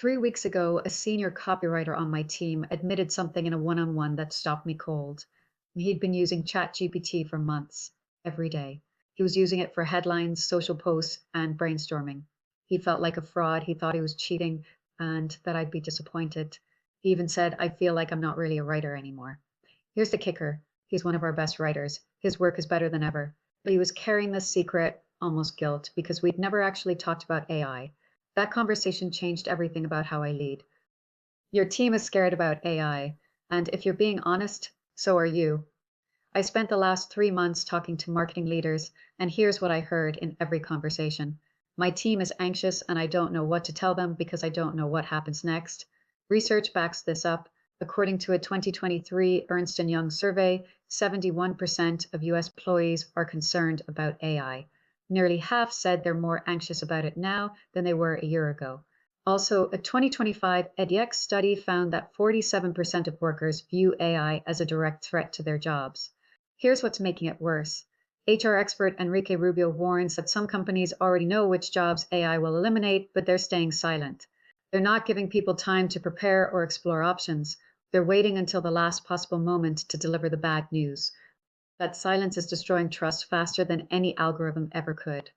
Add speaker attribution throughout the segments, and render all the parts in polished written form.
Speaker 1: 3 weeks ago, a senior copywriter on my team admitted something in a one-on-one that stopped me cold. He'd been using ChatGPT for months, every day. He was using it for headlines, social posts, and brainstorming. He felt like a fraud. He thought he was cheating and that I'd be disappointed. He even said, I feel like I'm not really a writer anymore. Here's the kicker. He's one of our best writers. His work is better than ever. But he was carrying this secret, almost guilt, because we'd never actually talked about AI. That conversation changed everything about how I lead. Your team is scared about AI, and if you're being honest, so are you. I spent the last 3 months talking to marketing leaders, and here's what I heard in every conversation. My team is anxious, and I don't know what to tell them because I don't know what happens next. Research backs this up. According to a 2023 Ernst& Young survey, 71% of US employees are concerned about AI. Nearly half said they're more anxious about it now than they were a year ago. Also, a 2025 edX study found that 47% of workers view AI as a direct threat to their jobs. Here's what's making it worse. HR expert Enrique Rubio warns that some companies already know which jobs AI will eliminate, but they're staying silent. They're not giving people time to prepare or explore options. They're waiting until the last possible moment to deliver the bad news. That silence is destroying trust faster than any algorithm ever could.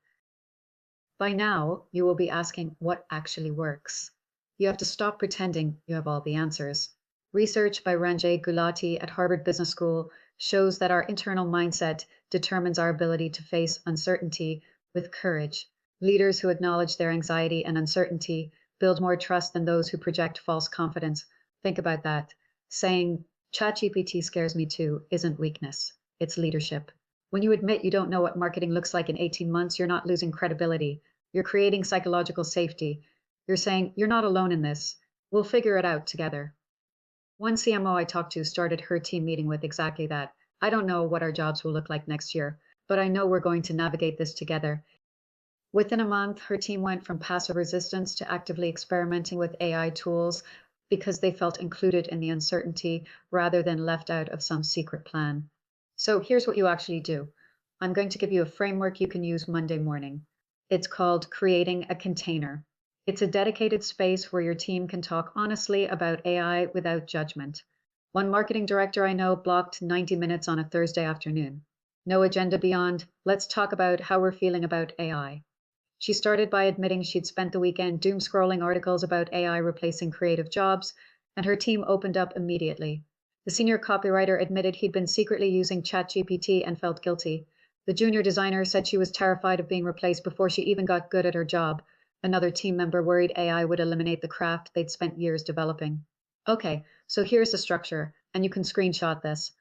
Speaker 1: By now, you will be asking what actually works. You have to stop pretending you have all the answers. Research by Ranjay Gulati at Harvard Business School shows that our internal mindset determines our ability to face uncertainty with courage. Leaders who acknowledge their anxiety and uncertainty build more trust than those who project false confidence. Think about that. Saying, ChatGPT scares me too, isn't weakness, it's leadership. When you admit you don't know what marketing looks like in 18 months, you're not losing credibility. You're creating psychological safety. You're saying, you're not alone in this. We'll figure it out together. One CMO I talked to started her team meeting with exactly that. I don't know what our jobs will look like next year, but I know we're going to navigate this together. Within a month, her team went from passive resistance to actively experimenting with AI tools because they felt included in the uncertainty rather than left out of some secret plan. So here's what you actually do. I'm going to give you a framework you can use Monday morning. It's called Creating a Container. It's a dedicated space where your team can talk honestly about AI without judgment. One marketing director I know blocked 90 minutes on a Thursday afternoon. No agenda beyond, let's talk about how we're feeling about AI. She started by admitting she'd spent the weekend doom scrolling articles about AI replacing creative jobs, and her team opened up immediately. The senior copywriter admitted he'd been secretly using ChatGPT and felt guilty. The junior designer said she was terrified of being replaced before she even got good at her job. Another team member worried AI would eliminate the craft they'd spent years developing. Okay, so here's the structure, and you can screenshot this.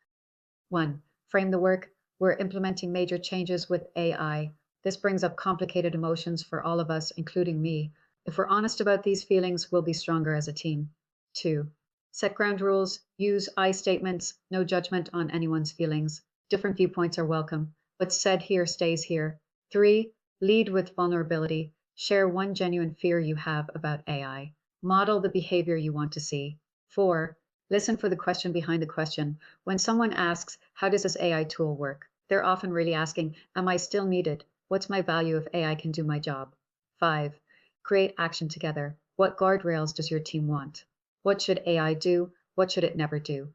Speaker 1: 1. Frame the work. We're implementing major changes with AI. This brings up complicated emotions for all of us, including me. If we're honest about these feelings, we'll be stronger as a team. 2. Set ground rules. Use I statements. No judgment on anyone's feelings. Different viewpoints are welcome. What's said here stays here. 3. Lead with vulnerability. Share one genuine fear you have about AI. Model the behavior you want to see. 4. Listen for the question behind the question. When someone asks, how does this AI tool work? They're often really asking, am I still needed? What's my value if AI can do my job? 5. Create action together. What guardrails does your team want? What should AI do? What should it never do?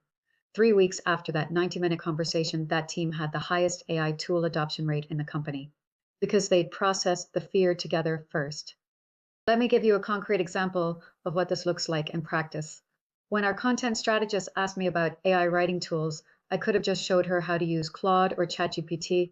Speaker 1: 3 weeks after that 90-minute conversation, that team had the highest AI tool adoption rate in the company because they'd processed the fear together first. Let me give you a concrete example of what this looks like in practice. When our content strategist asked me about AI writing tools, I could have just showed her how to use Claude or ChatGPT.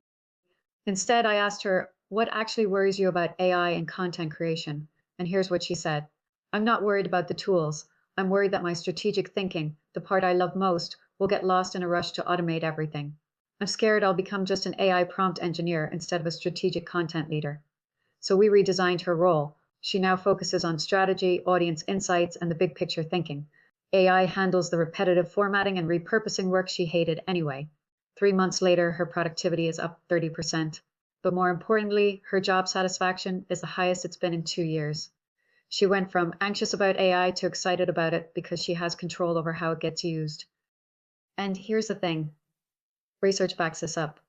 Speaker 1: Instead, I asked her, what actually worries you about AI and content creation? And here's what she said. I'm not worried about the tools. I'm worried that my strategic thinking, the part I love most, will get lost in a rush to automate everything. I'm scared I'll become just an AI prompt engineer instead of a strategic content leader. So we redesigned her role. She now focuses on strategy, audience insights, and the big picture thinking. AI handles the repetitive formatting and repurposing work she hated anyway. 3 months later, her productivity is up 30%. But more importantly, her job satisfaction is the highest it's been in 2 years. She went from anxious about AI to excited about it because she has control over how it gets used. And here's the thing. Research backs this up.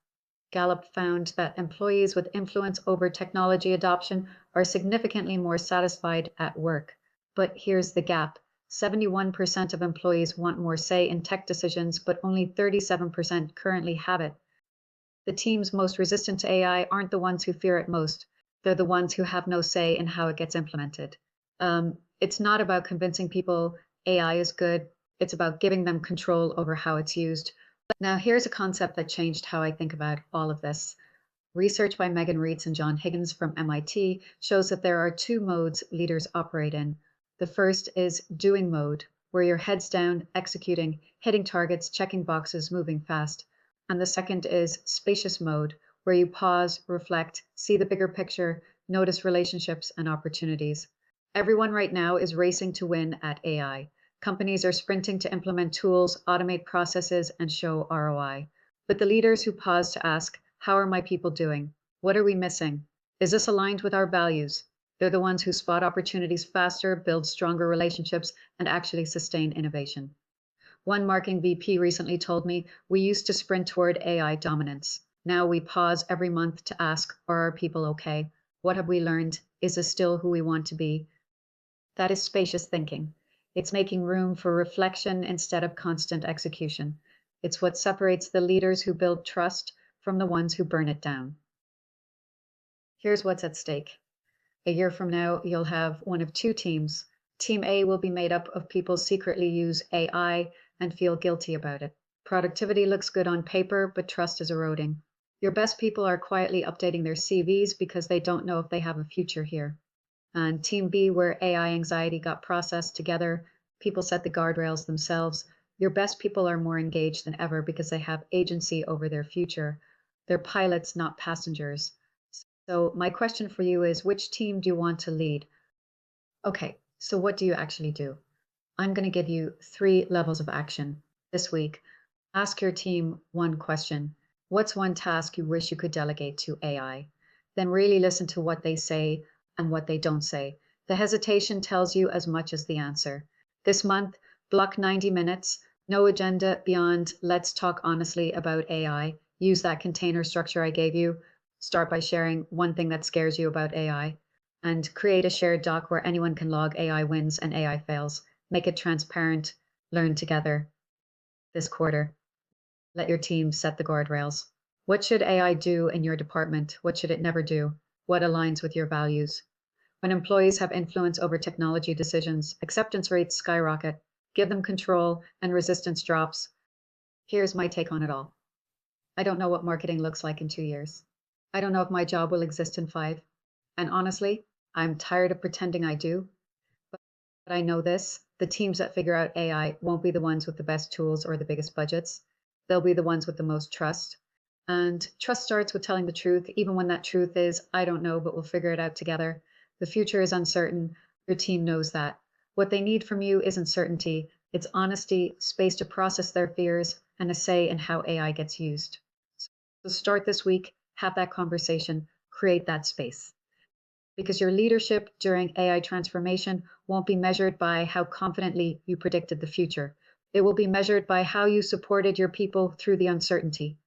Speaker 1: Gallup found that employees with influence over technology adoption are significantly more satisfied at work. But here's the gap. 71% of employees want more say in tech decisions, but only 37% currently have it. The teams most resistant to AI aren't the ones who fear it most. They're the ones who have no say in how it gets implemented. It's not about convincing people AI is good. It's about giving them control over how it's used. Now, here's a concept that changed how I think about all of this. Research by Megan Reitz and John Higgins from MIT shows that there are two modes leaders operate in. The first is doing mode, where you're heads down, executing, hitting targets, checking boxes, moving fast. And the second is spacious mode, where you pause, reflect, see the bigger picture, notice relationships and opportunities. Everyone right now is racing to win at AI. Companies are sprinting to implement tools, automate processes, and show ROI. But the leaders who pause to ask, how are my people doing? What are we missing? Is this aligned with our values? They're the ones who spot opportunities faster, build stronger relationships, and actually sustain innovation. One marketing VP recently told me we used to sprint toward AI dominance. Now we pause every month to ask, are our people okay? What have we learned? Is this still who we want to be? That is spacious thinking. It's making room for reflection instead of constant execution. It's what separates the leaders who build trust from the ones who burn it down. Here's what's at stake. A year from now, you'll have one of two teams. Team A will be made up of people who secretly use AI and feel guilty about it. Productivity looks good on paper, but trust is eroding. Your best people are quietly updating their CVs because they don't know if they have a future here. And Team B, where AI anxiety got processed together, people set the guardrails themselves. Your best people are more engaged than ever because they have agency over their future. They're pilots, not passengers. So, my question for you is which team do you want to lead? Okay, so what do you actually do? I'm going to give you three levels of action this week. Ask your team one question. What's one task you wish you could delegate to AI? Then really listen to what they say and what they don't say. The hesitation tells you as much as the answer. This month, block 90 minutes, no agenda beyond let's talk honestly about AI. Use that container structure I gave you. Start by sharing one thing that scares you about AI and create a shared doc where anyone can log AI wins and AI fails. Make it transparent. Learn together this quarter. Let your team set the guardrails. What should AI do in your department? What should it never do? What aligns with your values? When employees have influence over technology decisions, acceptance rates skyrocket. Give them control and resistance drops. Here's my take on it all. I don't know what marketing looks like in 2 years. I don't know if my job will exist in five. And honestly, I'm tired of pretending I do. But I know this, the teams that figure out AI won't be the ones with the best tools or the biggest budgets. They'll be the ones with the most trust. And trust starts with telling the truth, even when that truth is, I don't know, but we'll figure it out together. The future is uncertain. Your team knows that. What they need from you isn't certainty, it's honesty, space to process their fears, and a say in how AI gets used. So start this week, have that conversation, create that space because your leadership during AI transformation won't be measured by how confidently you predicted the future. It will be measured by how you supported your people through the uncertainty.